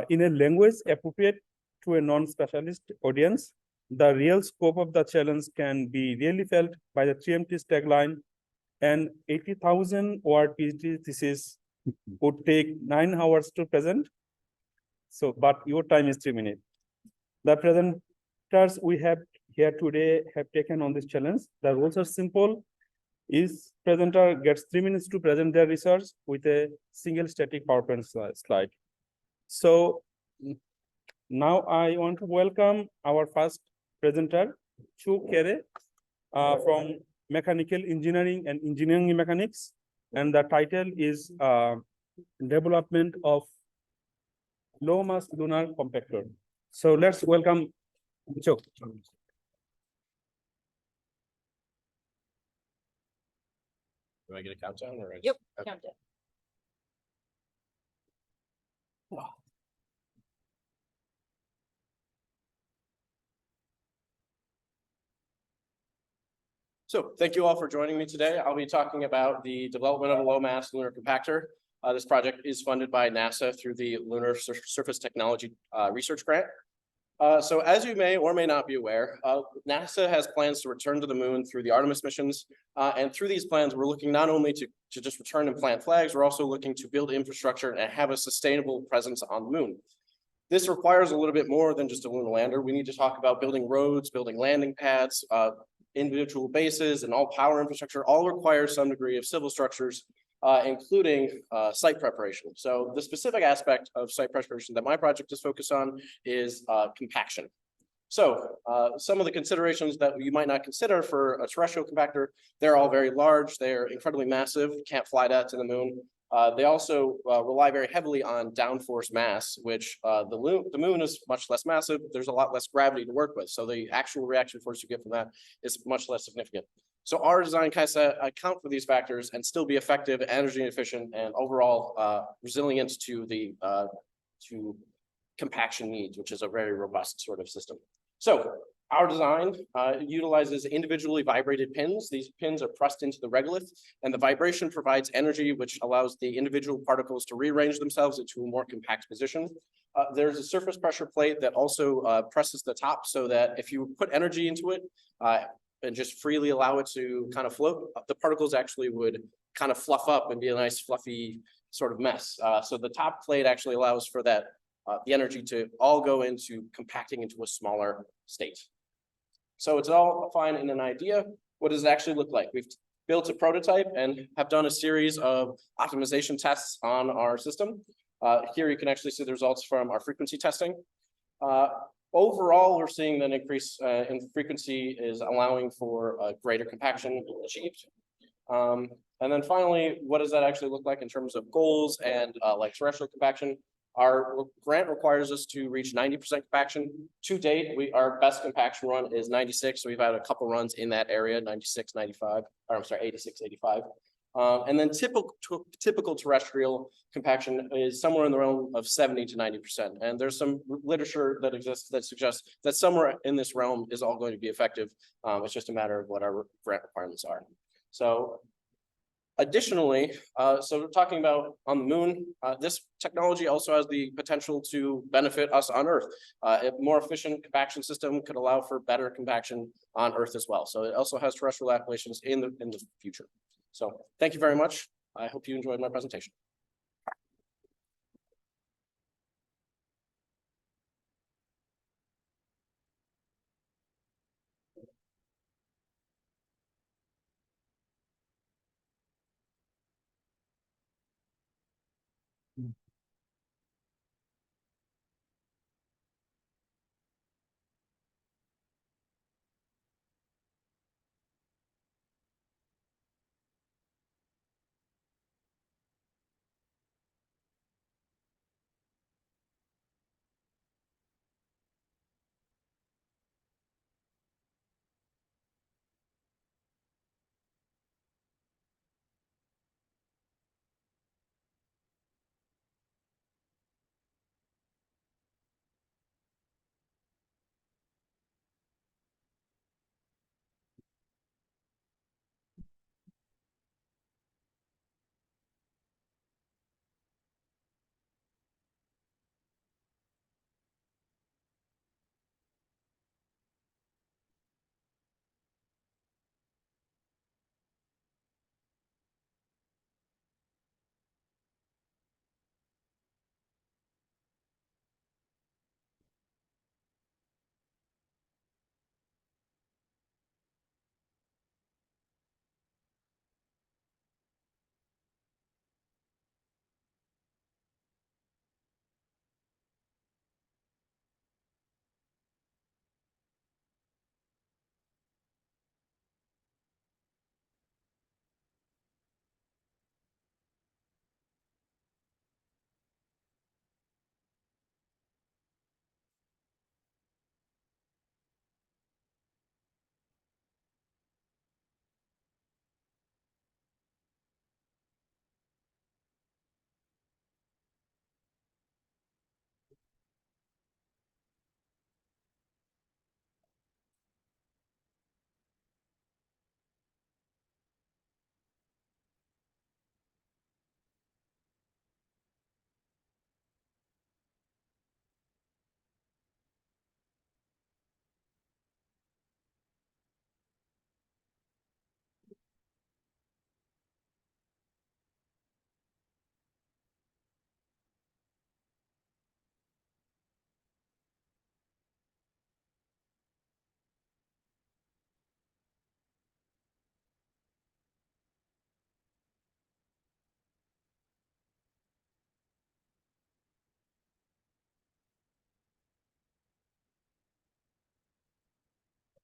in a language appropriate to a non-specialist audience. The real scope of the challenge can be really felt by the 3MT's tagline, an 80,000 word PhD thesis would take 9 hours to present. So, but your time is 3 minutes. The presenters we have here today have taken on this challenge. The rules are simple. Each presenter gets 3 minutes to present their research with a single static PowerPoint slide. So now I want to welcome our first presenter, Chu Kere, from Mechanical Engineering and Engineering Mechanics. And the title is Development of Low Mass Lunar Compactor. So let's welcome Chu. Do I get a countdown or? Yep, countdown. Wow. So thank you all for joining me today. I'll be talking about the development of a low mass lunar compactor. This project is funded by NASA through the Lunar Surface Technology Research Grant. So as you may or may not be aware, NASA has plans to return to the moon through the Artemis missions. And through these plans, we're looking not only to just return and plant flags, we're also looking to build infrastructure and have a sustainable presence on the moon. This requires a little bit more than just a lunar lander. We need to talk about building roads, building landing pads, individual bases, and all power infrastructure all require some degree of civil structures, including site preparation. So the specific aspect of site preparation that my project is focused on is compaction. So some of the considerations that you might not consider for a terrestrial compactor, they're all very large, they're incredibly massive, can't fly that to the moon. They also rely very heavily on downforce mass, which the moon is much less massive. There's a lot less gravity to work with. So the actual reaction force you get from that is much less significant. So our design can account for these factors and still be effective, energy efficient, and overall resilient to the compaction needs, which is a very robust sort of system. So our design utilizes individually vibrated pins. These pins are pressed into the regolith, and the vibration provides energy, which allows the individual particles to rearrange themselves into a more compact position. There's a surface pressure plate that also presses the top so that if you put energy into it and just freely allow it to kind of float, the particles actually would kind of fluff up and be a nice fluffy sort of mess. So the top plate actually allows for that the energy to all go into compacting into a smaller state. So it's all fine in an idea. What does it actually look like? We've built a prototype and have done a series of optimization tests on our system. Here you can actually see the results from our frequency testing. Overall, we're seeing an increase in frequency is allowing for greater compaction achieved. And then finally, what does that actually look like in terms of goals and like terrestrial compaction? Our grant requires us to reach 90% compaction. To date, our best compaction run is 96. So we've had a couple runs in that area, 96, 95, or I'm sorry, 86, 85. And then typical terrestrial compaction is somewhere in the realm of 70 to 90%. And there's some literature that exists that suggests that somewhere in this realm is all going to be effective. It's just a matter of what our grant requirements are. So additionally, so we're talking about on the moon, this technology also has the potential to benefit us on Earth. A more efficient compaction system could allow for better compaction on Earth as well. So it also has terrestrial applications in the future. So thank you very much. I hope you enjoyed my presentation.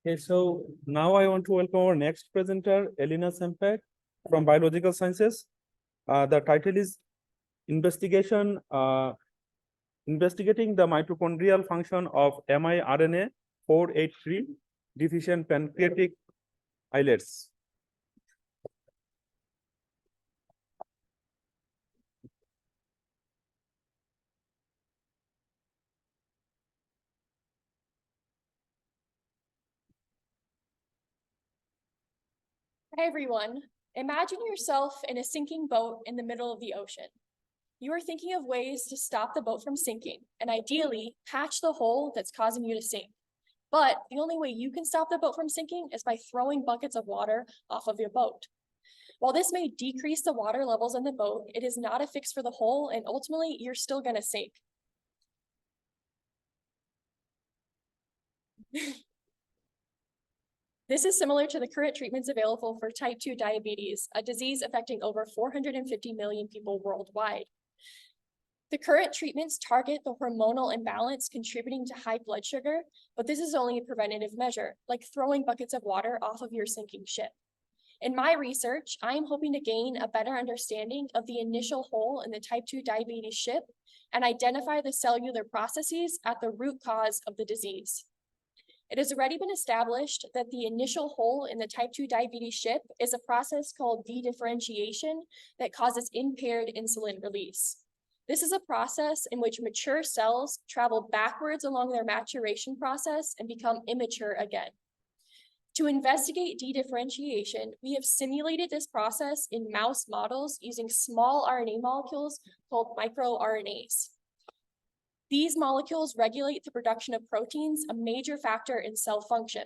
Okay, so now I want to welcome our next presenter, Elena Sempak from Biological Sciences. The title is Investigating the mitochondrial function of miRNA 483 deficient pancreatic islets. Hi everyone. Imagine yourself in a sinking boat in the middle of the ocean. You are thinking of ways to stop the boat from sinking and ideally patch the hole that's causing you to sink. But the only way you can stop the boat from sinking is by throwing buckets of water off of your boat. While this may decrease the water levels in the boat, it is not a fix for the hole and ultimately you're still going to sink. This is similar to the current treatments available for type 2 diabetes, a disease affecting over 450 million people worldwide. The current treatments target the hormonal imbalance contributing to high blood sugar, but this is only a preventative measure, like throwing buckets of water off of your sinking ship. In my research, I am hoping to gain a better understanding of the initial hole in the type 2 diabetes ship and identify the cellular processes at the root cause of the disease. It has already been established that the initial hole in the type 2 diabetes ship is a process called dedifferentiation that causes impaired insulin release. This is a process in which mature cells travel backwards along their maturation process and become immature again. To investigate dedifferentiation, we have simulated this process in mouse models using small RNA molecules called microRNAs. These molecules regulate the production of proteins, a major factor in cell function.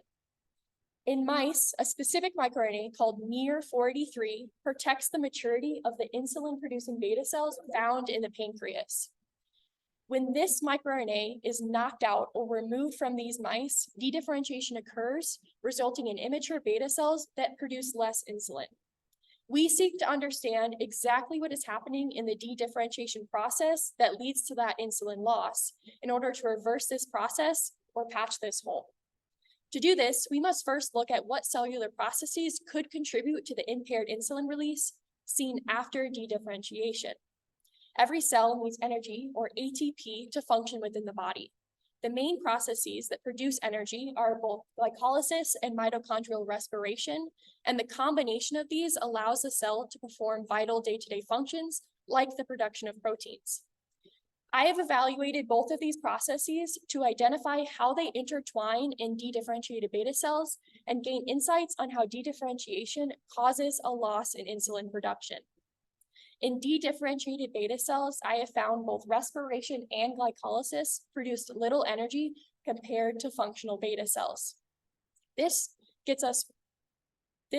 In mice, a specific microRNA called miR483 protects the maturity of the insulin-producing beta cells found in the pancreas. When this microRNA is knocked out or removed from these mice, dedifferentiation occurs, resulting in immature beta cells that produce less insulin. We seek to understand exactly what is happening in the dedifferentiation process that leads to that insulin loss in order to reverse this process or patch this hole. To do this, we must first look at what cellular processes could contribute to the impaired insulin release seen after dedifferentiation. Every cell needs energy, or ATP, to function within the body. The main processes that produce energy are both glycolysis and mitochondrial respiration, and the combination of these allows the cell to perform vital day-to-day functions like the production of proteins. I have evaluated both of these processes to identify how they intertwine in dedifferentiated beta cells and gain insights on how dedifferentiation causes a loss in insulin production. In dedifferentiated beta cells, I have found both respiration and glycolysis produced little energy compared to functional beta cells. This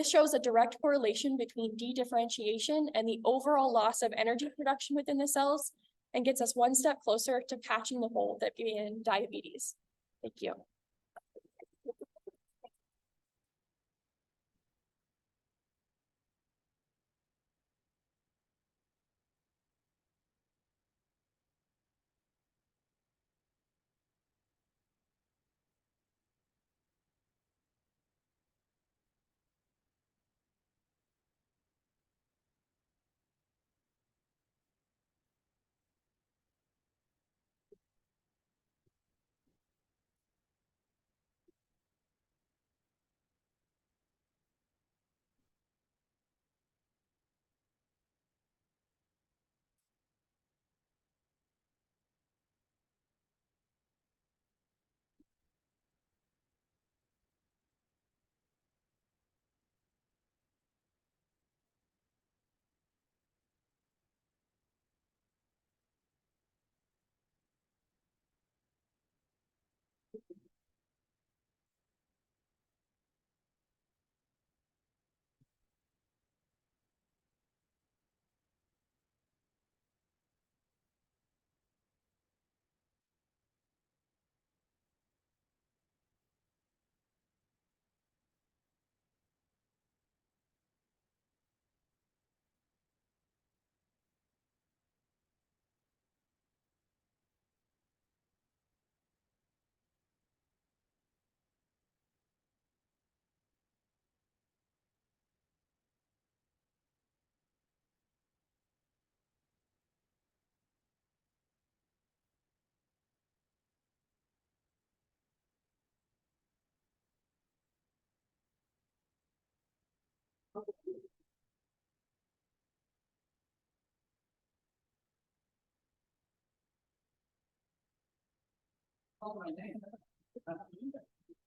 shows a direct correlation between dedifferentiation and the overall loss of energy production within the cells and gets us one step closer to patching the hole that began diabetes. Thank you.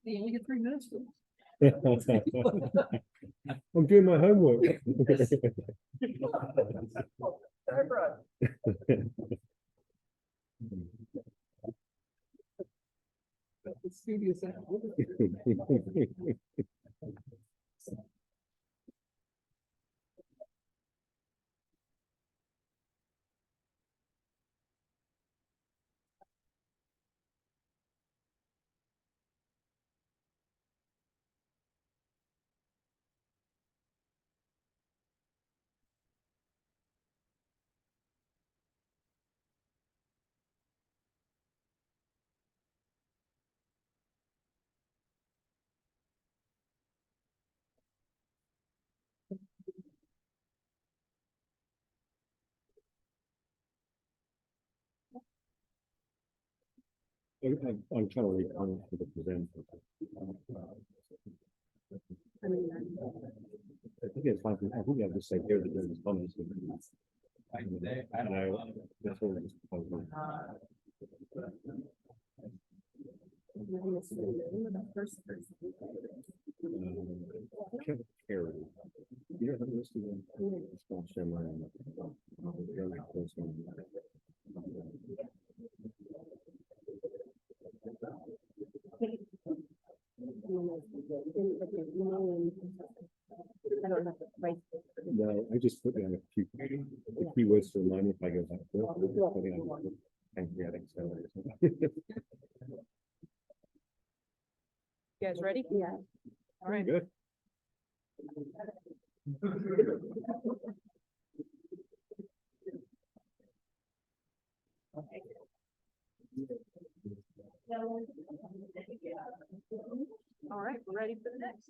You only get 3 minutes. I'm doing my homework. I'm trying to read comments for the presenter. I think it's fine. I think I'll just say here that there's comments. I know. That's all. Carry. You don't have a list of them. I'll share mine. No, I just put down a few keywords to remind me if I go back to it. Pancreatic cell. You guys ready? Yeah. All right. Good. All right, we're ready for the next.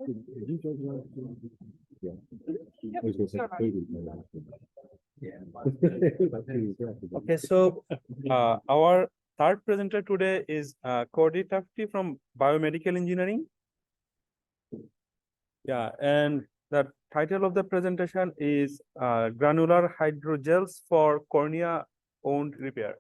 Did you judge last year? Yeah. Yep. I was gonna say Start. food was my last one. Okay, so our third presenter today is Cordy Tufty from Biomedical Engineering. Yeah, and the title of the presentation is Granular Hydrogels for Cornea Wound Repair.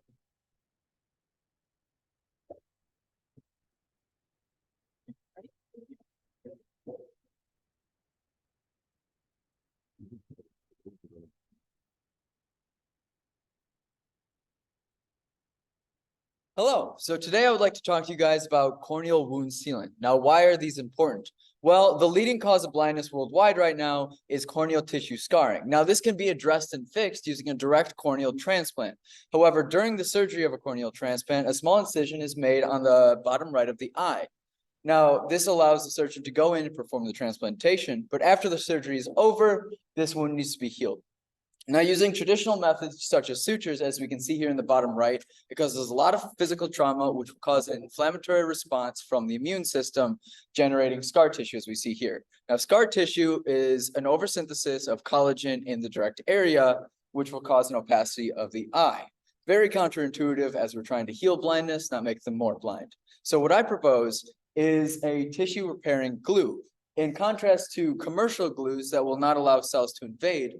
Hello, so today I would like to talk to you guys about corneal wound sealant. Now, why are these important? Well, the leading cause of blindness worldwide right now is corneal tissue scarring. Now, this can be addressed and fixed using a direct corneal transplant. However, during the surgery of a corneal transplant, a small incision is made on the bottom right of the eye. Now, this allows the surgeon to go in and perform the transplantation, but after the surgery is over, this wound needs to be healed. Now, using traditional methods such as sutures, as we can see here in the bottom right, because there's a lot of physical trauma, which will cause an inflammatory response from the immune system, generating scar tissue, as we see here. Now, scar tissue is an oversynthesis of collagen in the direct area, which will cause an opacity of the eye. Very counterintuitive as we're trying to heal blindness, not make them more blind. So what I propose is a tissue repairing glue. In contrast to commercial glues that will not allow cells to invade,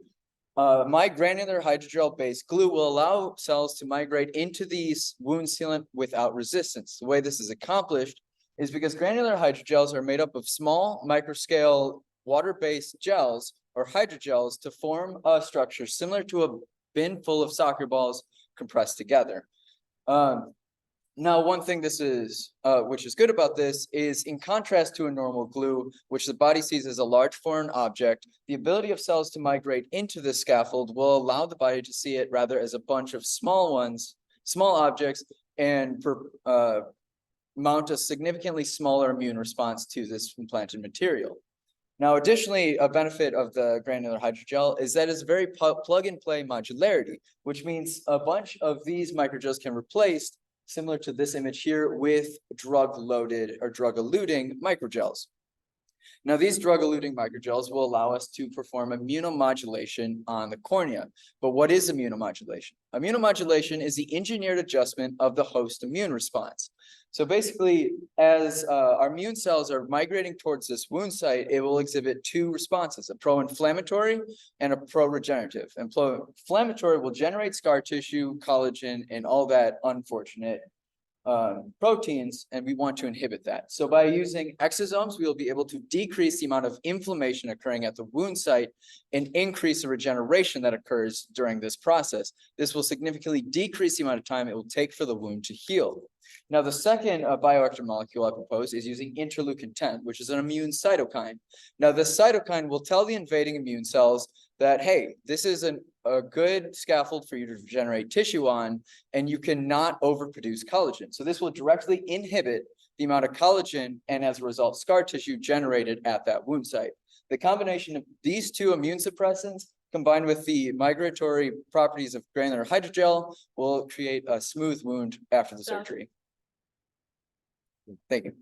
my granular hydrogel-based glue will allow cells to migrate into these wound sealant without resistance. The way this is accomplished is because granular hydrogels are made up of small microscale water-based gels or hydrogels to form a structure similar to a bin full of soccer balls compressed together. Now, one thing this is, which is good about this is in contrast to a normal glue, which the body sees as a large foreign object, the ability of cells to migrate into this scaffold will allow the body to see it rather as a bunch of small objects, and mount a significantly smaller immune response to this implanted material. Now, additionally, a benefit of the granular hydrogel is that it's very plug-and-play modularity, which means a bunch of these microgels can replace, similar to this image here, with drug-loaded or drug-eluting microgels. Now, these drug-eluting microgels will allow us to perform immunomodulation on the cornea. But what is immunomodulation? Immunomodulation is the engineered adjustment of the host immune response. So basically, as our immune cells are migrating towards this wound site, it will exhibit two responses, a pro-inflammatory and a pro-regenerative. And pro-inflammatory will generate scar tissue, collagen, and all that unfortunate proteins, and we want to inhibit that. So by using exosomes, we will be able to decrease the amount of inflammation occurring at the wound site and increase the regeneration that occurs during this process. This will significantly decrease the amount of time it will take for the wound to heal. Now, the second bioactive molecule I propose is using interleukin-10, which is an immune cytokine. Now, this cytokine will tell the invading immune cells that, hey, this is a good scaffold for you to generate tissue on, and you cannot overproduce collagen. So this will directly inhibit the amount of collagen and as a result, scar tissue generated at that wound site. The combination of these two immune suppressants combined with the migratory properties of granular hydrogel will create a smooth wound after the surgery. Thank you.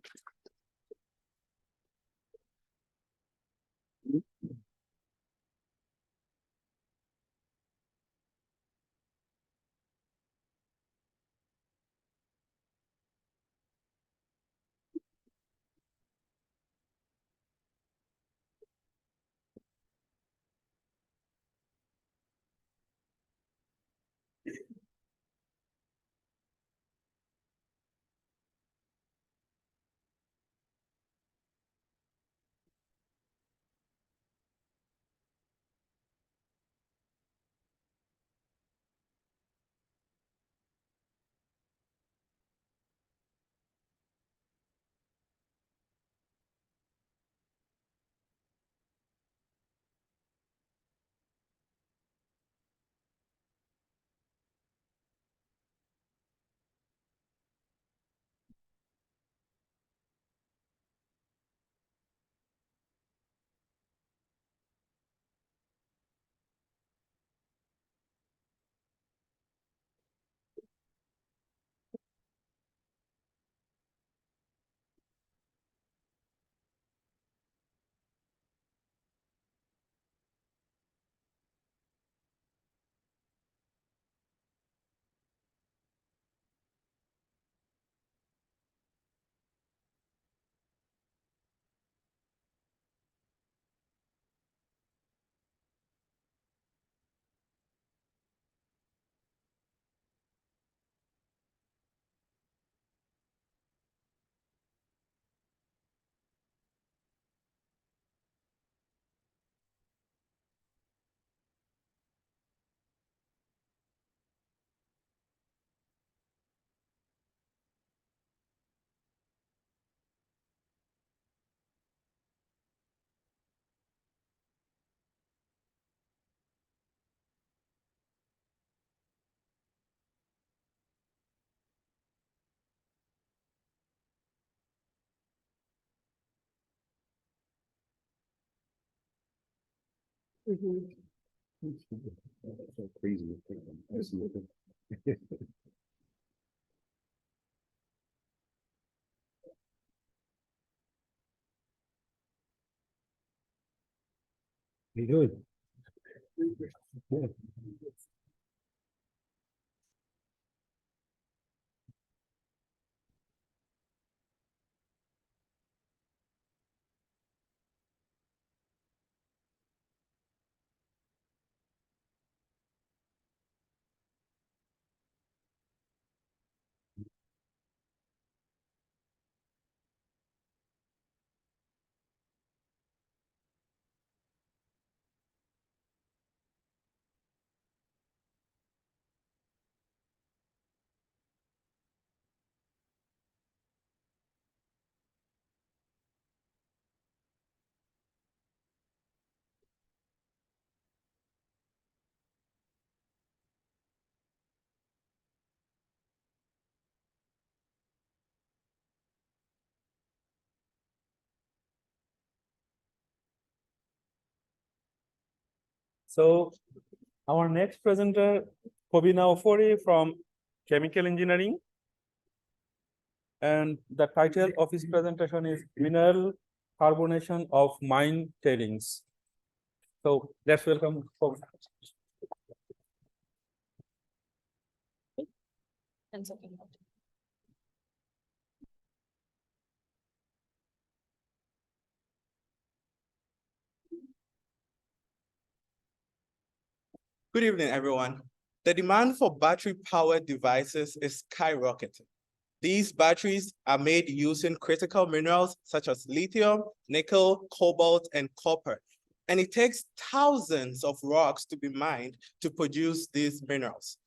So crazy. I see it. How you doing? Yeah. So our next presenter, Kobina Ofori from Chemical Engineering. And the title of his presentation is Mineral carbonation of mine tailings. So let's welcome. And something else. Good evening, everyone. The demand for battery-powered devices is skyrocketing. These batteries are made using critical minerals such as lithium, nickel, cobalt, and copper. And it takes thousands of rocks to be mined to produce these minerals.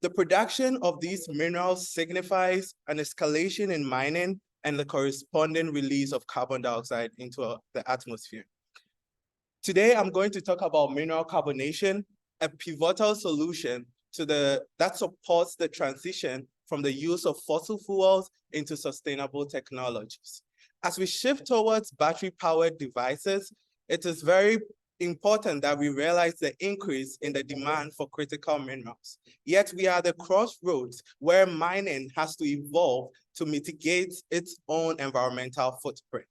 The production of these minerals signifies an escalation in mining and the corresponding release of carbon dioxide into the atmosphere. Today, I'm going to talk about mineral carbonation, a pivotal solution that supports the transition from the use of fossil fuels into sustainable technologies. As we shift towards battery-powered devices, it is very important that we realize the increase in the demand for critical minerals. Yet we are at the crossroads where mining has to evolve to mitigate its own environmental footprint.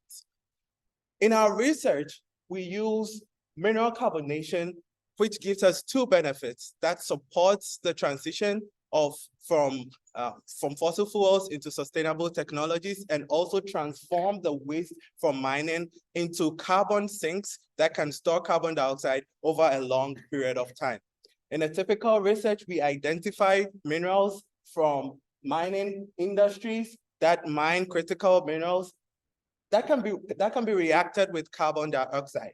In our research, we use mineral carbonation, which gives us two benefits that supports the transition from fossil fuels into sustainable technologies and also transform the waste from mining into carbon sinks that can store carbon dioxide over a long period of time. In a typical research, we identified minerals from mining industries that mine critical minerals that can be reacted with carbon dioxide.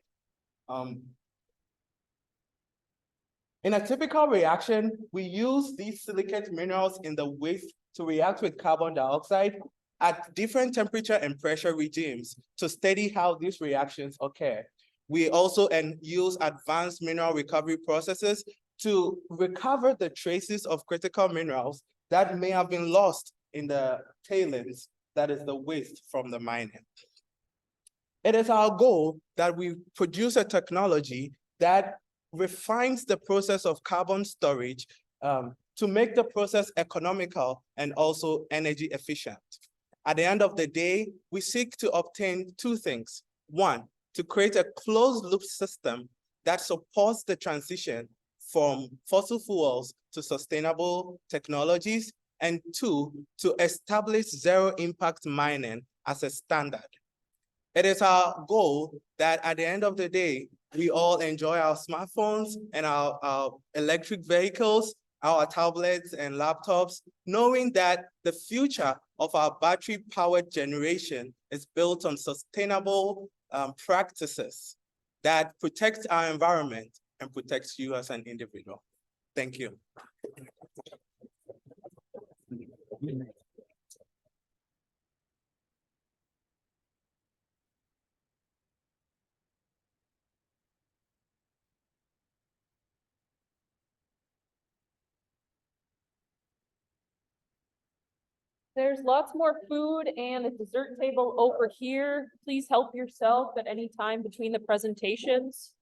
In a typical reaction, we use these silicate minerals in the waste to react with carbon dioxide at different temperature and pressure regimes to study how these reactions occur. We also use advanced mineral recovery processes to recover the traces of critical minerals that may have been lost in the tailings, that is the waste from the mining. It is our goal that we produce a technology that refines the process of carbon storage to make the process economical and also energy efficient. At the end of the day, we seek to obtain two things. One, to create a closed loop system that supports the transition from fossil fuels to sustainable technologies, and two, to establish zero impact mining as a standard. It is our goal that at the end of the day, we all enjoy our smartphones and our electric vehicles, our tablets and laptops, knowing that the future of our battery-powered generation is built on sustainable practices that protect our environment and protects you as an individual. Thank you. There's lots more food and a dessert table over here. Please help yourself at any time between the presentations.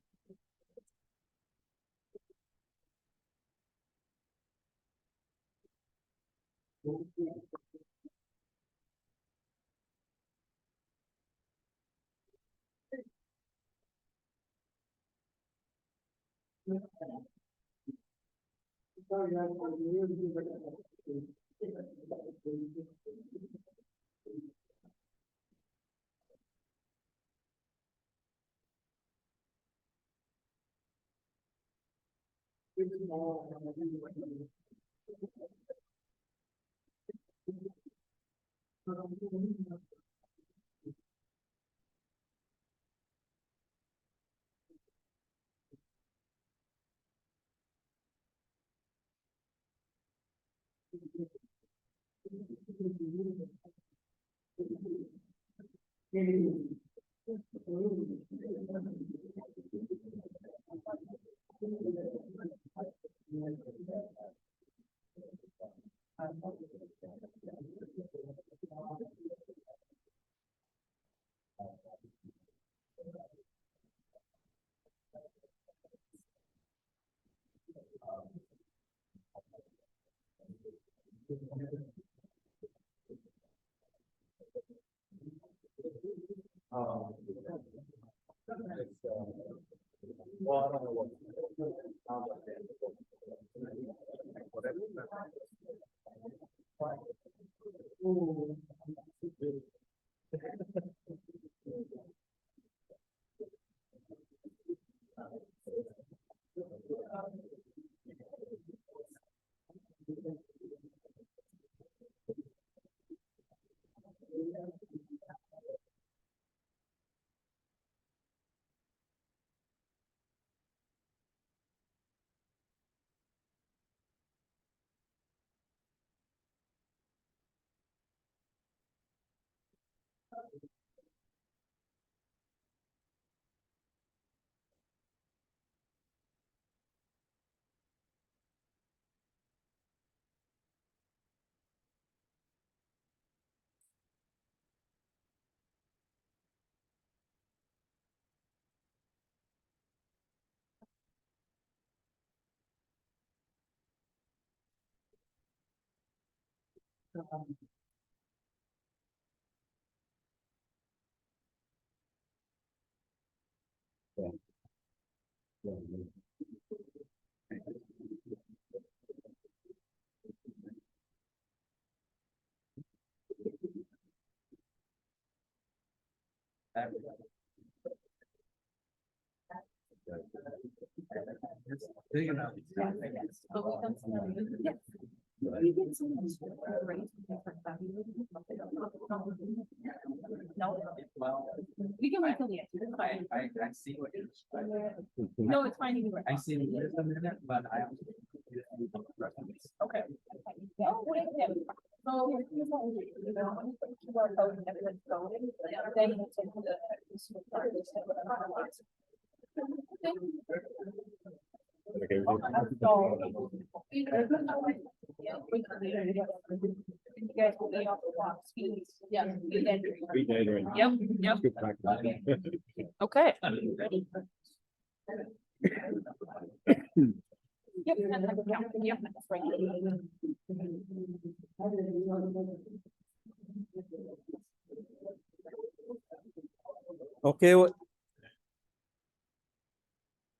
We can wait till the end. It's fine. I see what you're. No, it's fine either way. I see it a minute, but I. Okay. No, wait, yeah. So. QR code and everything's going, then you take the. Okay. You guys will be off the clock, speed. Yeah. Read later in. Yep, yep. Good practice. Okay. Yep. Yep, that's right. Okay.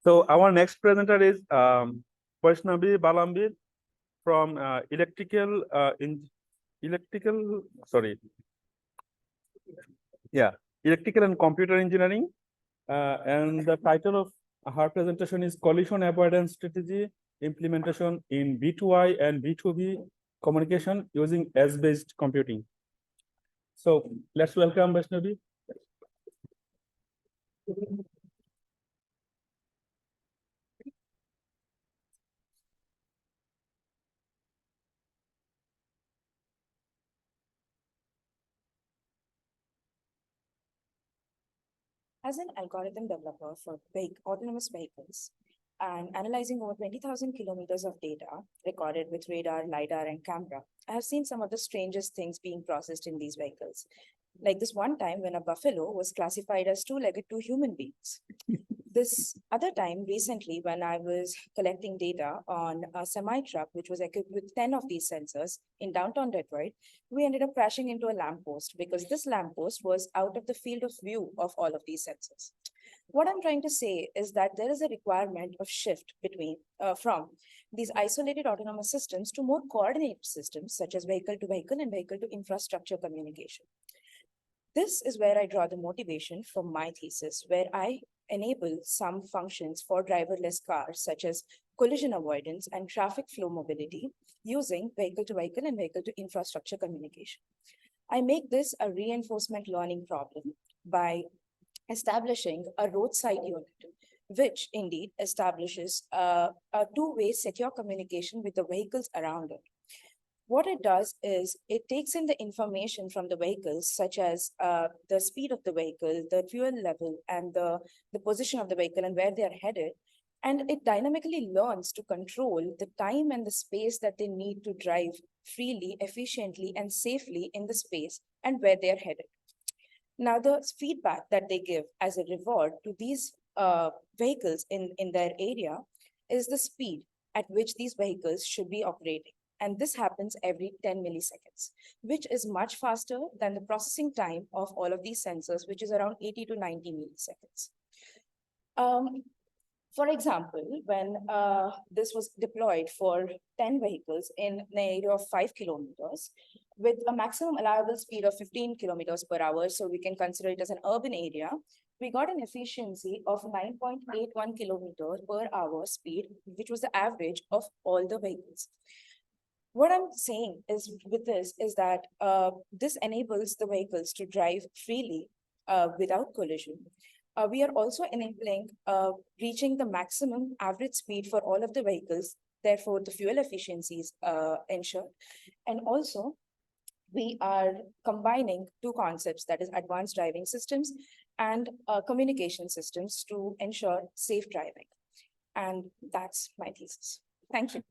So our next presenter is Vaishnavi Balambir from electrical and computer engineering. And the title of her presentation is Collision Avoidance Strategy Implementation in B2I and B2B Communication using edge-based computing. So let's welcome Vaishnavi. As an algorithm developer for autonomous vehicles and analyzing over 20,000 kilometers of data recorded with radar, LiDAR, and camera, I have seen some of the strangest things being processed in these vehicles. Like this one time when a buffalo was classified as two-legged to human beings. This other time recently when I was collecting data on a semi-truck, which was equipped with 10 of these sensors in downtown Detroit, we ended up crashing into a lamppost because this lamppost was out of the field of view of all of these sensors. What I'm trying to say is that there is a requirement of shift from these isolated autonomous systems to more coordinated systems such as vehicle to vehicle and vehicle to infrastructure communication. This is where I draw the motivation from my thesis, where I enable some functions for driverless cars, such as collision avoidance and traffic flow mobility, using vehicle to vehicle and vehicle to infrastructure communication. I make this a reinforcement learning problem by establishing a roadside unit, which indeed establishes a two-way secure communication with the vehicles around it. What it does is it takes in the information from the vehicles, such as the speed of the vehicle, the fuel level, and the position of the vehicle and where they are headed. And it dynamically learns to control the time and the space that they need to drive freely, efficiently, and safely in the space and where they are headed. Now, the feedback that they give as a reward to these vehicles in their area is the speed at which these vehicles should be operating. And this happens every 10 milliseconds, which is much faster than the processing time of all of these sensors, which is around 80 to 90 milliseconds. For example, when this was deployed for 10 vehicles in an area of 5 kilometers with a maximum allowable speed of 15 kilometers per hour, so we can consider it as an urban area, we got an efficiency of 9.81 kilometers per hour speed, which was the average of all the vehicles. What I'm saying is with this is that this enables the vehicles to drive freely without collision. We are also enabling reaching the maximum average speed for all of the vehicles. Therefore, the fuel efficiency is ensured. And also, we are combining two concepts, that is advanced driving systems and communication systems to ensure safe driving. And that's my thesis. Thank you.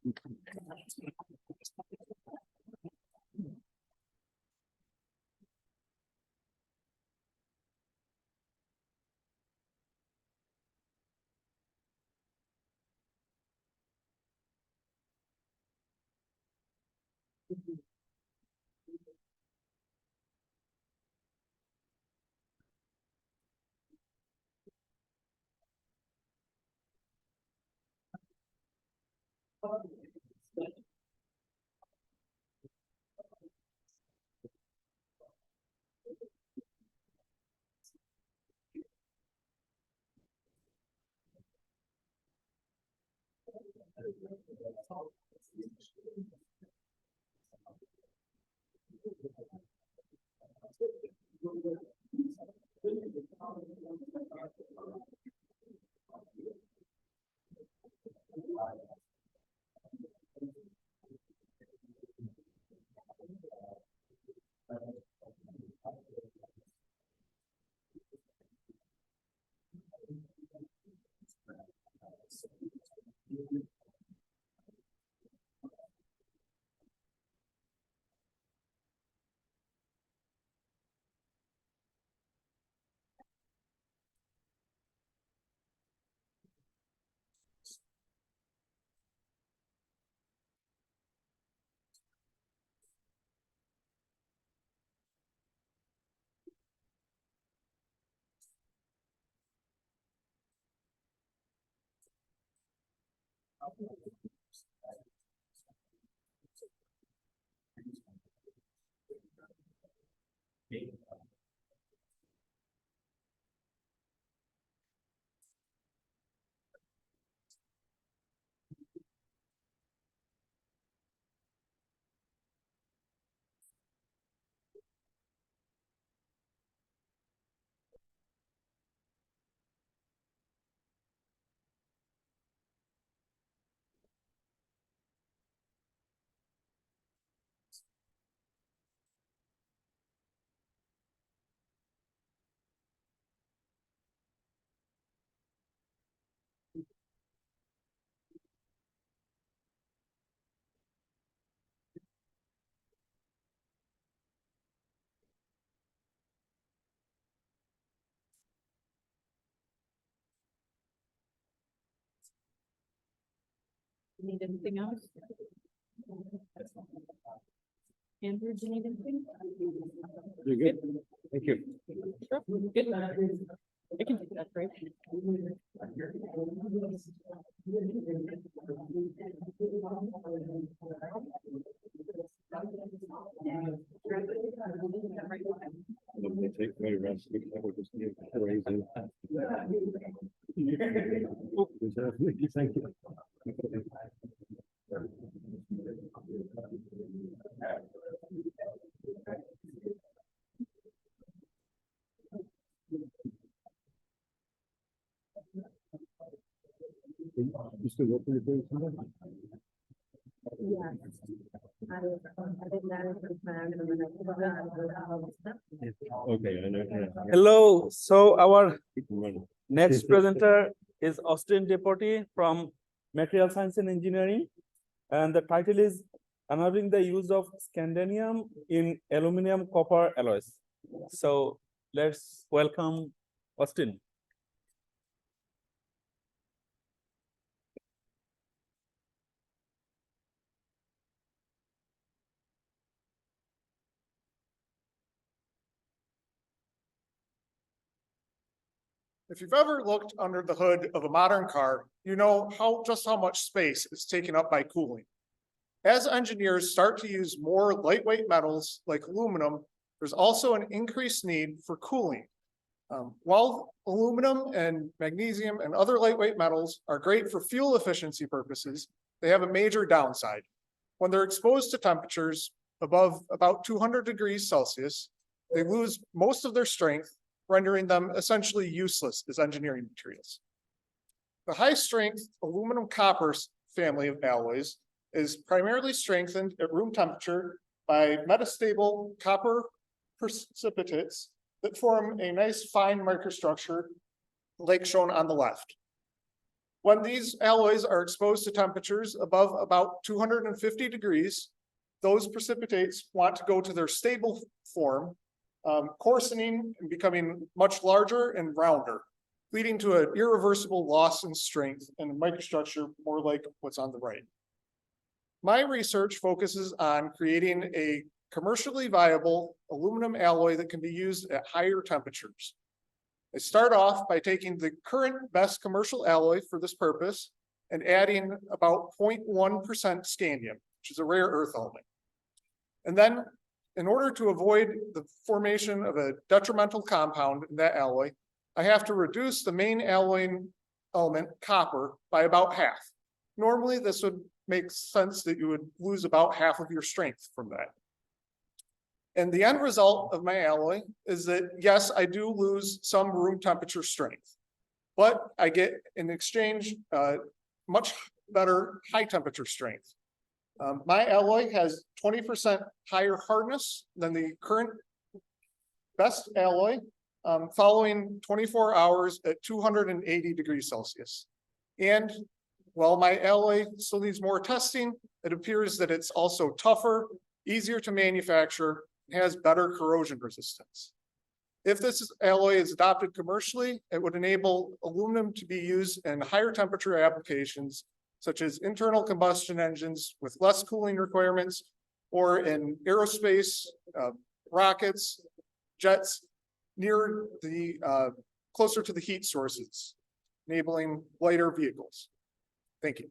Need anything else? Andrew, do you need anything? You're good. Thank you. Sure, good. I can do that, right? I'm gonna take my rest. That would just be crazy. Thank you. You still working with those? Okay, I know. Yeah. Hello, so our Keep them running. next presenter is Austin Deporty from Material Science and Engineering. And the title is Enabling the Use of Scandium in Aluminum Copper Alloys. So let's welcome Austin. If you've ever looked under the hood of a modern car, you know just how much space is taken up by cooling. As engineers start to use more lightweight metals like aluminum, there's also an increased need for cooling. While aluminum and magnesium and other lightweight metals are great for fuel efficiency purposes, they have a major downside. When they're exposed to temperatures above about 200 degrees Celsius, they lose most of their strength, rendering them essentially useless as engineering materials. The high-strength aluminum copper family of alloys is primarily strengthened at room temperature by metastable copper precipitates that form a nice fine microstructure like shown on the left. When these alloys are exposed to temperatures above about 250 degrees, those precipitates want to go to their stable form, coarsening and becoming much larger and rounder, leading to an irreversible loss in strength and microstructure more like what's on the right. My research focuses on creating a commercially viable aluminum alloy that can be used at higher temperatures. I start off by taking the current best commercial alloy for this purpose and adding about 0.1% scandium, which is a rare earth element. And then, in order to avoid the formation of a detrimental compound in that alloy, I have to reduce the main alloying element, copper, by about half. Normally, this would make sense that you would lose about half of your strength from that. And the end result of my alloy is that, yes, I do lose some room temperature strength, but I get in exchange much better high temperature strength. My alloy has 20% higher hardness than the current best alloy following 24 hours at 280 degrees Celsius. And while my alloy still needs more testing, it appears that it's also tougher, easier to manufacture, and has better corrosion resistance. If this alloy is adopted commercially, it would enable aluminum to be used in higher temperature applications, such as internal combustion engines with less cooling requirements, or in aerospace, rockets, jets, near the closer to the heat sources, enabling lighter vehicles. Thank you.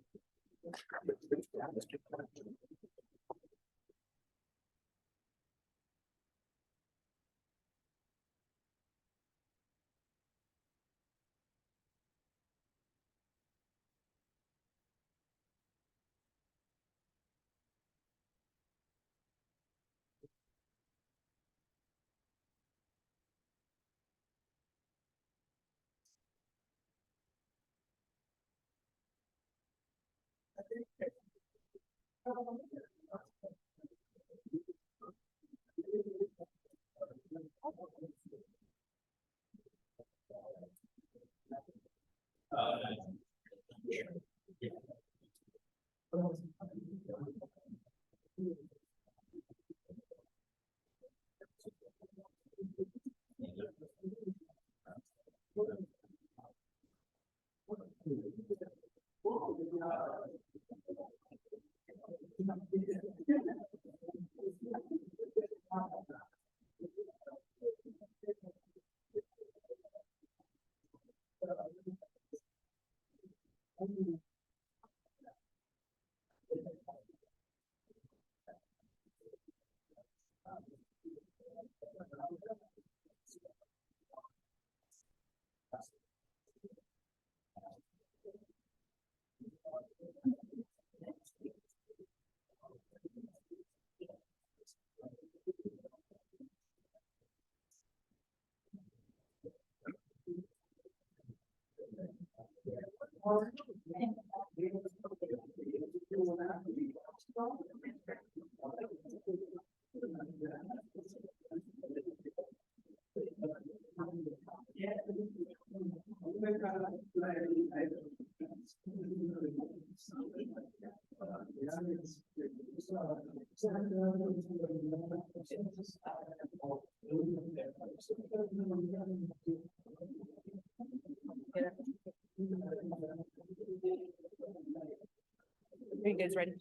Are you guys ready?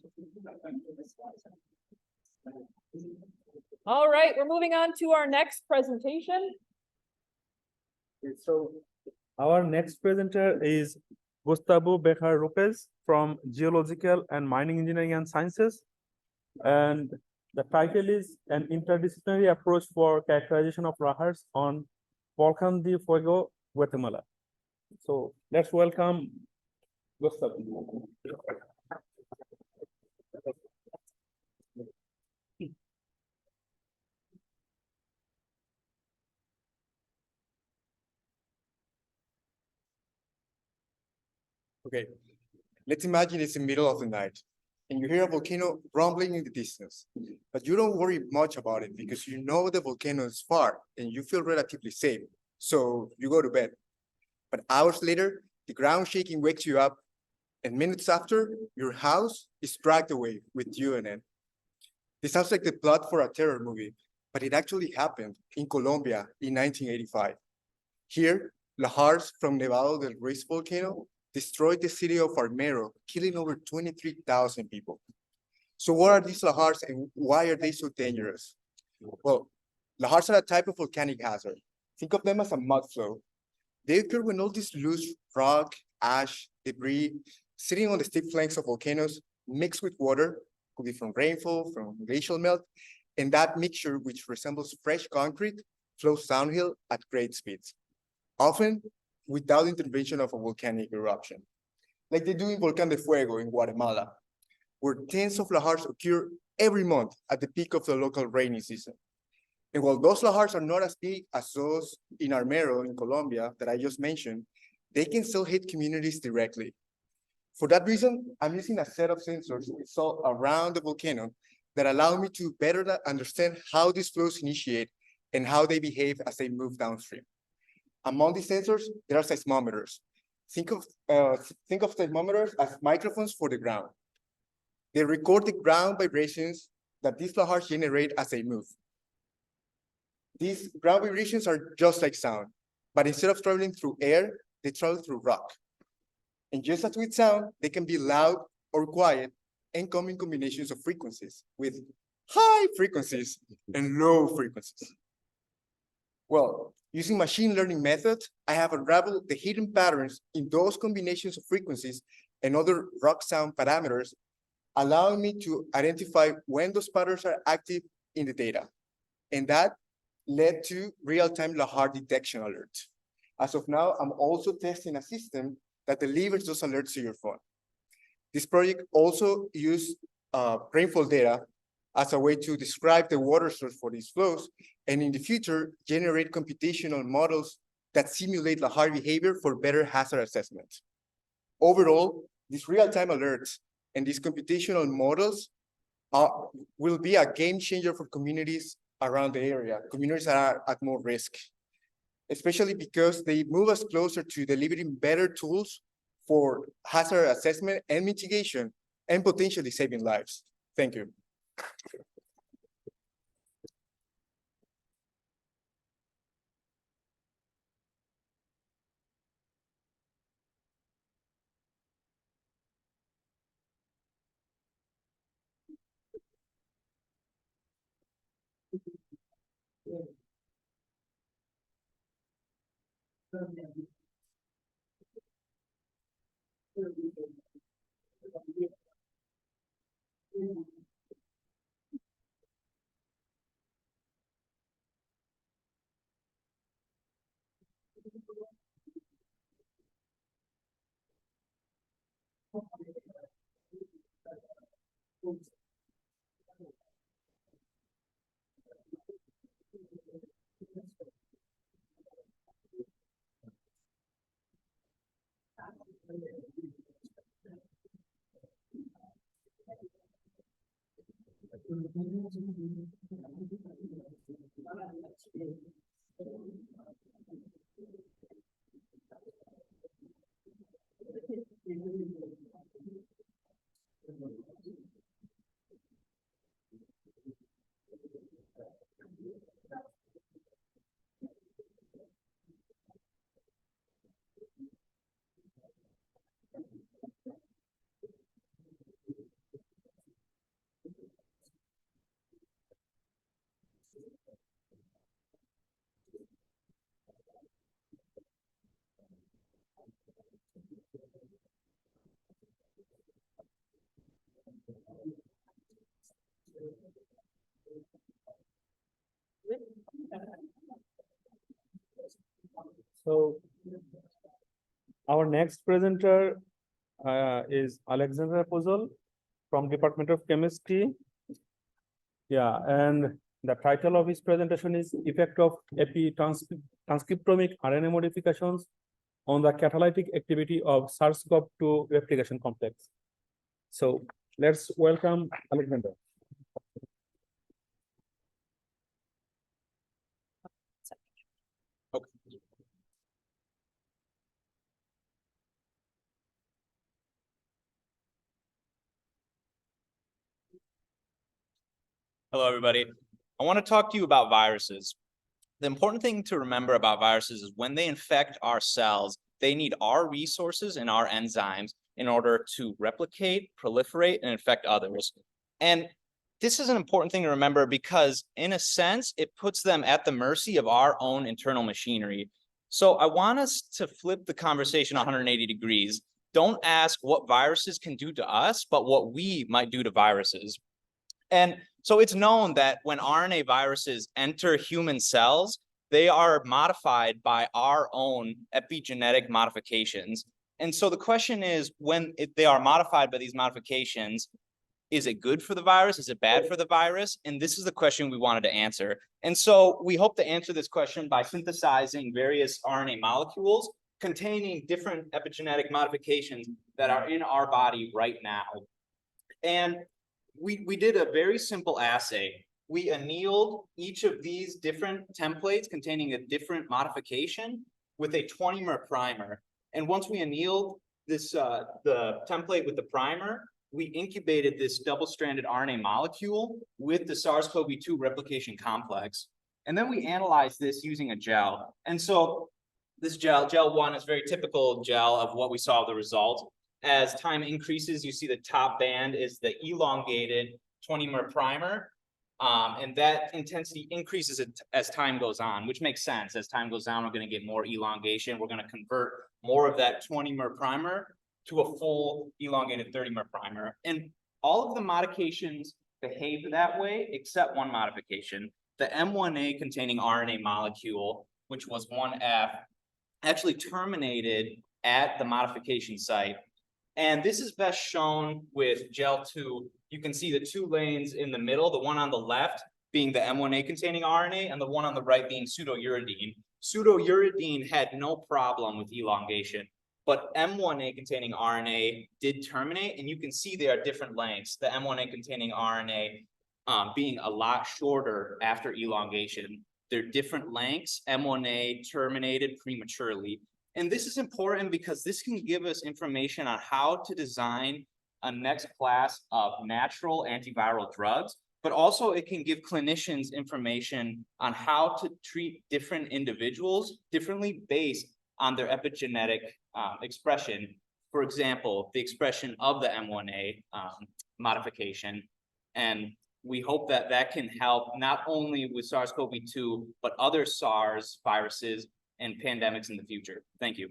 All right, we're moving on to our next presentation. So Our next presenter is Gustavo Becker Lopez from Geological and Mining Engineering and Sciences. And the title is An Interdisciplinary Approach for Characterization of Lahars on Volcan de Fuego, Guatemala. So let's welcome Gustavo. Okay, let's imagine it's the middle of the night and you hear a volcano rumbling in the distance, but you don't worry much about it because you know the volcano is far and you feel relatively safe. So you go to bed. But hours later, the ground shaking wakes you up, and minutes after, your house is dragged away with you in it. This sounds like the plot for a terror movie, but it actually happened in Colombia in 1985. Here, lahars from Nevado del Ruiz volcano destroyed the city of Armero, killing over 23,000 people. So what are these lahars and why are they so dangerous? Well, lahars are a type of volcanic hazard. Think of them as a mud flow. They occur when all this loose rock, ash, debris sitting on the steep flanks of volcanoes mix with water, could be from rainfall, from glacial melt, and that mixture, which resembles fresh concrete, flows downhill at great speeds, often without intervention of a volcanic eruption, like they do in Volcan de Fuego in Guatemala, where tens of lahars occur every month at the peak of the local rainy season. And while those lahars are not as big as those in Armero in Colombia that I just mentioned, they can still hit communities directly. For that reason, I'm using a set of sensors installed around the volcano that allow me to better understand how these flows initiate and how they behave as they move downstream. Among these sensors, there are seismometers. Think of seismometers as microphones for the ground. They record the ground vibrations that these lahars generate as they move. These ground vibrations are just like sound, but instead of traveling through air, they travel through rock. And just as with sound, they can be loud or quiet and come in combinations of frequencies with high frequencies and low frequencies. Well, using machine learning methods, I have unraveled the hidden patterns in those combinations of frequencies and other rock sound parameters, allowing me to identify when those patterns are active in the data. And that led to real-time lahar detection alerts. As of now, I'm also testing a system that delivers those alerts to your phone. This project also used rainfall data as a way to describe the water source for these flows, and in the future, generate computational models that simulate lahar behavior for better hazard assessment. Overall, these real-time alerts and these computational models will be a game changer for communities around the area, communities that are at more risk, especially because they move us closer to delivering better tools for hazard assessment and mitigation and potentially saving lives. Thank you. Our next presenter is Alexander Puzzle from Department of Chemistry. Yeah, and the title of his presentation is Effect of Transcriptomic RNA Modifications on the Catalytic Activity of SARS-CoV-2 Replication Complex. So let's welcome Alexander. Hello, everybody. I want to talk to you about viruses. The important thing to remember about viruses is when they infect our cells, they need our resources and our enzymes in order to replicate, proliferate, and infect others. And this is an important thing to remember because, in a sense, it puts them at the mercy of our own internal machinery. So I want us to flip the conversation 180 degrees. Don't ask what viruses can do to us, but what we might do to viruses. And so it's known that when RNA viruses enter human cells, they are modified by our own epigenetic modifications. And so the question is, when they are modified by these modifications, is it good for the virus? Is it bad for the virus? And this is the question we wanted to answer. And so we hope to answer this question by synthesizing various RNA molecules containing different epigenetic modifications that are in our body right now. And we did a very simple assay. We annealed each of these different templates containing a different modification with a 20-mer primer. And once we annealed this, the template with the primer, we incubated this double-stranded RNA molecule with the SARS-CoV-2 replication complex. And then we analyzed this using a gel. And so this gel 1 is very typical gel of what we saw the result. As time increases, you see the top band is the elongated 20-mer primer. And that intensity increases as time goes on, which makes sense. As time goes on, we're going to get more elongation. We're going to convert more of that 20-mer primer to a full elongated 30-mer primer. And all of the modifications behave that way, except one modification. The M1A containing RNA molecule, which was 1F, actually terminated at the modification site. And this is best shown with gel 2. You can see the 2 lanes in the middle, the one on the left being the M1A containing RNA and the one on the right being pseudouridine. Pseudouridine had no problem with elongation, but M1A containing RNA did terminate, and you can see they are different lengths. The M1A containing RNA being a lot shorter after elongation. They're different lengths. M1A terminated prematurely. And this is important because this can give us information on how to design a next class of natural antiviral drugs, but also it can give clinicians information on how to treat different individuals differently based on their epigenetic expression. For example, the expression of the M1A modification. And we hope that that can help not only with SARS-CoV-2, but other SARS viruses and pandemics in the future. Thank you.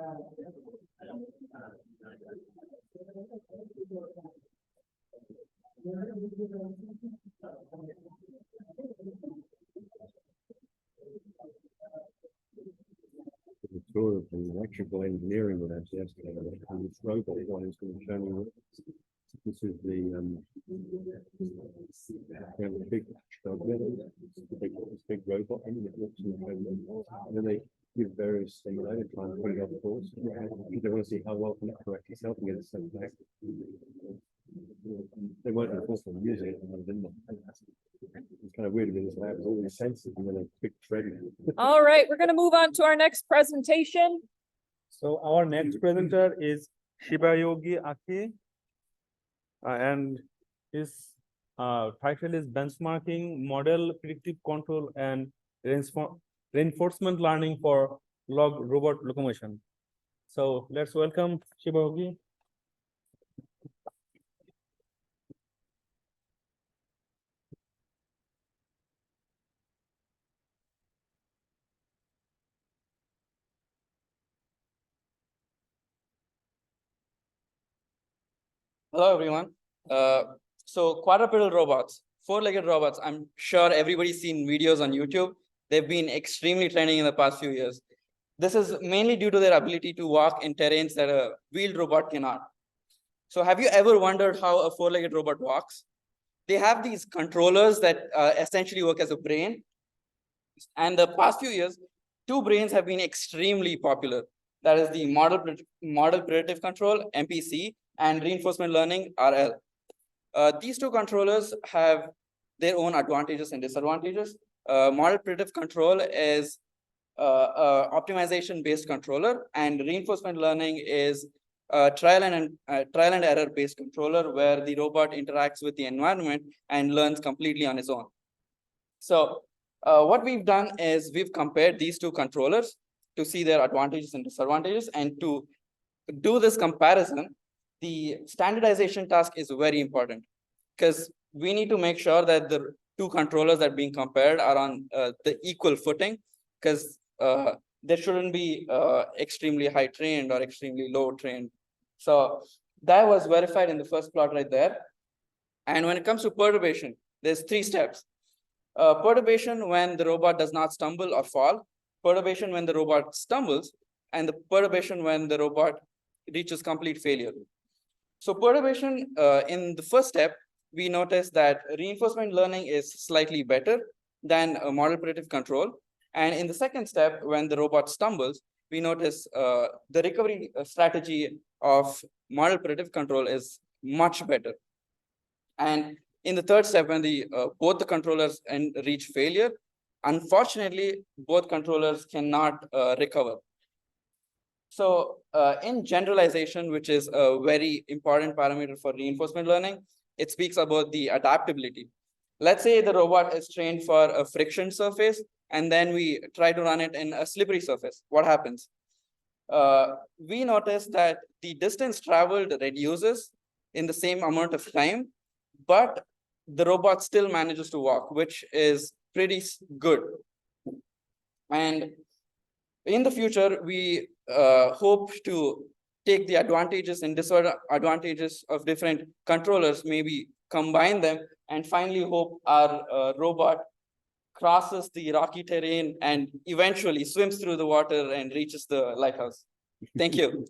The tour of the electrical engineering with us yesterday, and this robot one is going to show me. This is the they have a big this big robot, and it looks and then they give various things. I try and put it on course. They want to see how well can it correct itself and get it sent back. They weren't enforced on using it, and they didn't. It's kind of weird in this lab with all these sensors and then a big thread. All right, we're gonna move on to our next presentation. So our next presenter is Shibayogi Ake. And his title is Benchmarking Model Predictive Control and Reinforcement Learning for Log Robot Locomotion. So let's welcome Shibayogi. Hello, everyone. So quadrupedal robots, four-legged robots, I'm sure everybody's seen videos on YouTube. They've been extremely trending in the past few years. This is mainly due to their ability to walk in terrains that a wheeled robot cannot. So have you ever wondered how a four-legged robot walks? They have these controllers that essentially work as a brain. And the past few years, two brains have been extremely popular. That is the model predictive control, MPC, and reinforcement learning, RL. These two controllers have their own advantages and disadvantages. Model predictive control is optimization-based controller, and reinforcement learning is trial and error-based controller, where the robot interacts with the environment and learns completely on its own. So what we've done is we've compared these two controllers to see their advantages and disadvantages, and to do this comparison, the standardization task is very important, because we need to make sure that the two controllers that are being compared are on the equal footing, because there shouldn't be extremely high trained or extremely low trained. So that was verified in the first plot right there. And when it comes to perturbation, there's 3 steps. Perturbation when the robot does not stumble or fall, perturbation when the robot stumbles, and the perturbation when the robot reaches complete failure. So perturbation, in the first step, we notice that reinforcement learning is slightly better than a model predictive control. And in the second step, when the robot stumbles, we notice the recovery strategy of model predictive control is much better. And in the third step, when both the controllers reach failure, unfortunately, both controllers cannot recover. So in generalization, which is a very important parameter for reinforcement learning, it speaks about the adaptability. Let's say the robot is trained for a friction surface, and then we try to run it in a slippery surface. What happens? We notice that the distance traveled reduces in the same amount of time, but the robot still manages to walk, which is pretty good. And in the future, we hope to take the advantages and disadvantages of different controllers, maybe combine them, and finally hope our robot crosses the rocky terrain and eventually swims through the water and reaches the lighthouse. Thank you.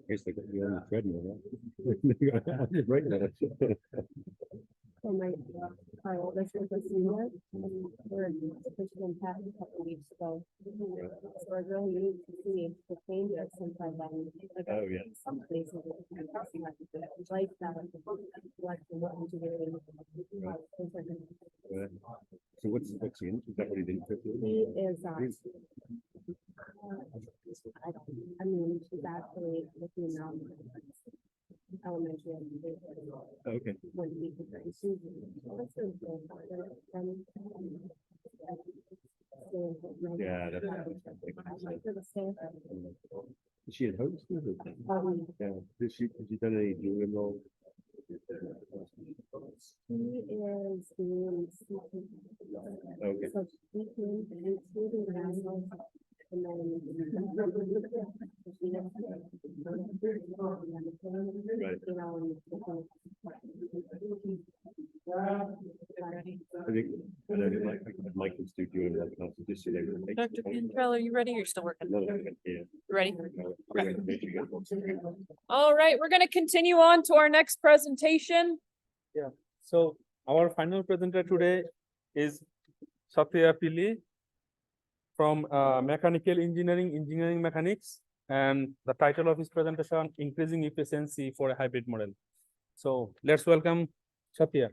Guess they got you on the treadmill, right? Right there. So my, our oldest is a senior, and we're officially in Pat a couple of weeks ago. So we're really neat to see the changes since I've been. Like, Oh, yeah. Some places. Like that, like what engineering. Yeah. So what's the end? Is that what he did? He is, I don't, I mean, she's actually looking now. Elementary. Okay. When he was very Susan. Yeah, that's. Is she at home school? Yeah. Has she done any junior role? He is doing. Okay. So he came and student national. And then. I think, I know that Mike can do junior role, but just so they would take. Dr. Cantrell, are you ready? Or you're still working? No, no, yeah. Ready? Okay. All right, we're gonna continue on to our next presentation. Yeah, so our final presenter today is Satya Pili from Mechanical Engineering Mechanics. And the title of his presentation, Increasing Efficiency for a Hybrid Model. So let's welcome Satya.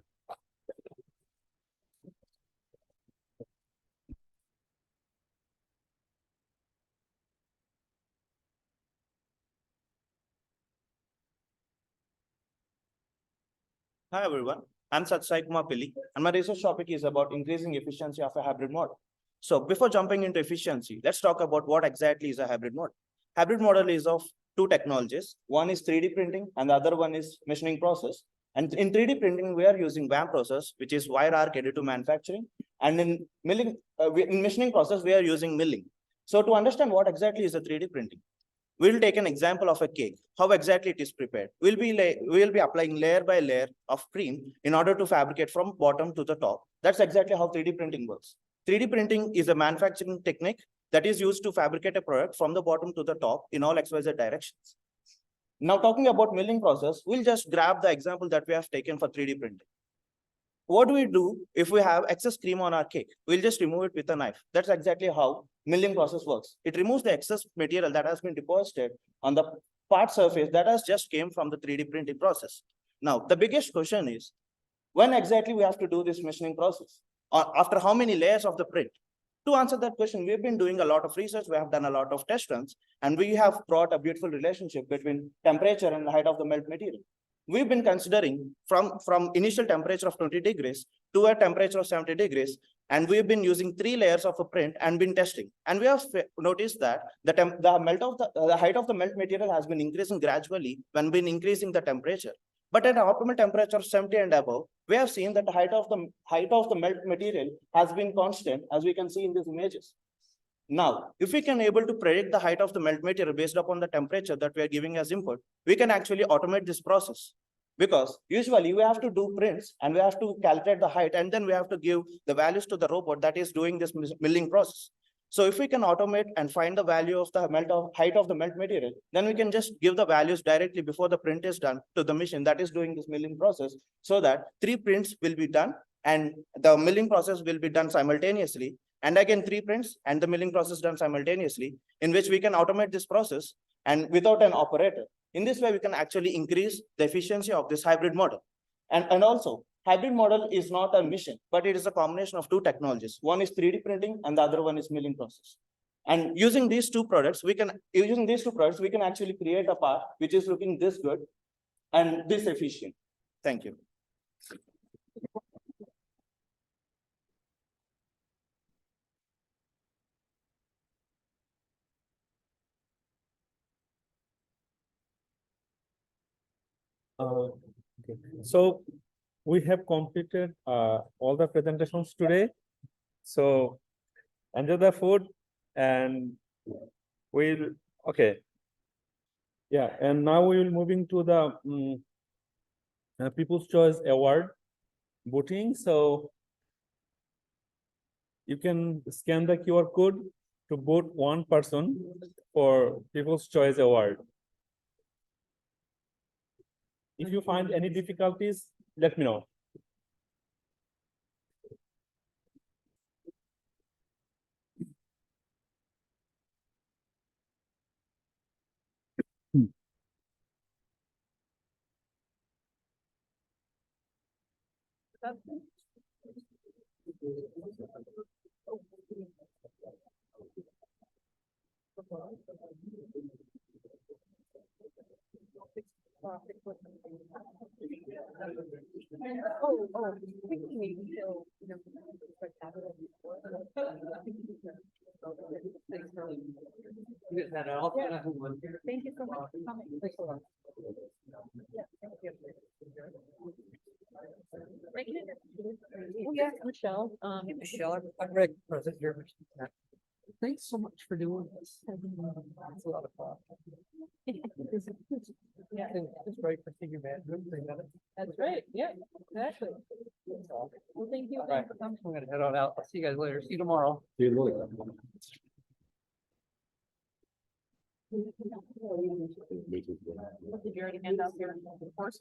Hi everyone, I'm Satsai Kumar Pili, and my research topic is about increasing efficiency of a hybrid model. So before jumping into efficiency, let's talk about what exactly is a hybrid model. Hybrid model is of two technologies. One is 3D printing and the other one is machining process. And in 3D printing, we are using VAM process, which is wire arc additive manufacturing. And in milling, in machining process, we are using milling. So to understand what exactly is a 3D printing, we'll take an example of a cake, how exactly it is prepared. We'll be applying layer by layer of cream in order to fabricate from bottom to the top. That's exactly how 3D printing works. 3D printing is a manufacturing technique that is used to fabricate a product from the bottom to the top in all XYZ directions. Now talking about milling process, we'll just grab the example that we have taken for 3D printing. What do we do if we have excess cream on our cake? We'll just remove it with a knife. That's exactly how milling process works. It removes the excess material that has been deposited on the part surface that has just came from the 3D printing process. Now, the biggest question is, when exactly we have to do this machining process? Or after how many layers of the print? To answer that question, we've been doing a lot of research. We have done a lot of test runs, and we have brought a beautiful relationship between temperature and the height of the melt material. We've been considering from initial temperature of 20 degrees to a temperature of 70 degrees, and we've been using 3 layers of a print and been testing. And we have noticed that the height of the melt material has been increasing gradually when been increasing the temperature. But at an optimal temperature of 70 and above, we have seen that the height of the melt material has been constant, as we can see in these images. Now, if we can able to predict the height of the melt material based upon the temperature that we are giving as input, we can actually automate this process. Because usually we have to do prints and we have to calculate the height, and then we have to give the values to the robot that is doing this milling process. So if we can automate and find the value of the height of the melt material, then we can just give the values directly before the print is done to the machine that is doing this milling process, so that 3 prints will be done and the milling process will be done simultaneously. And again, 3 prints and the milling process done simultaneously, in which we can automate this process and without an operator. In this way, we can actually increase the efficiency of this hybrid model. And also, hybrid model is not a mission, but it is a combination of 2 technologies. One is 3D printing and the other one is milling process. And using these two products, we can actually create a part which is looking this good and this efficient. Thank you. Okay, so we have completed all the presentations today. So enjoy the food and we'll, okay. Yeah, and now we will moving to the People's Choice Award voting. So you can scan the QR code to vote one person for People's Choice Award. If you find any difficulties, let me know. Thank you so much for coming. Yeah, thank you. Oh, yeah, Michelle. Michelle, I'm Rick, present here. Thanks so much for doing this. It's a lot of fun. Yeah, It's great for senior management. that's right. Yeah, exactly. Well, thank you All again right, for coming. I'm gonna head on out. I'll see you guys later. See you tomorrow. See you later. Did you already hand out your course?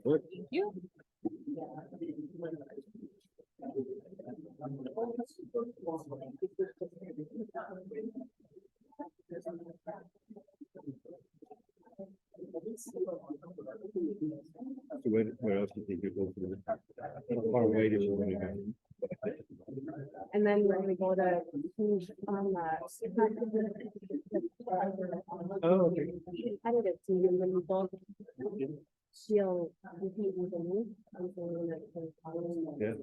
Thank you. So where else do you think you go to? How far away do you want to go? And then we're gonna go to change on Oh, okay. competitive team and then we both she'll compete with me. And so we're gonna play college. Yeah.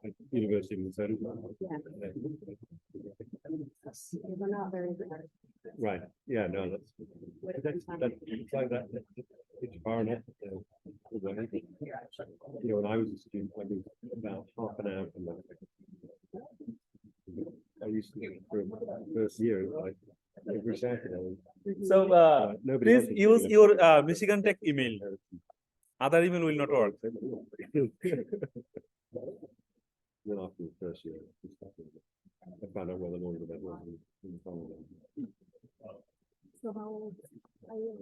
At University of Minnesota. Yeah. We're not very good. Right, yeah, no, that's, it's like that, it's far enough. You know, when I was a student, I was about half an hour from that. I used to, for the first year, like, every Saturday. So nobody please else was use doing it. your Michigan Tech email. Other email will not work. Then after the first year, I found out whether one of them was in the following. So how old are you?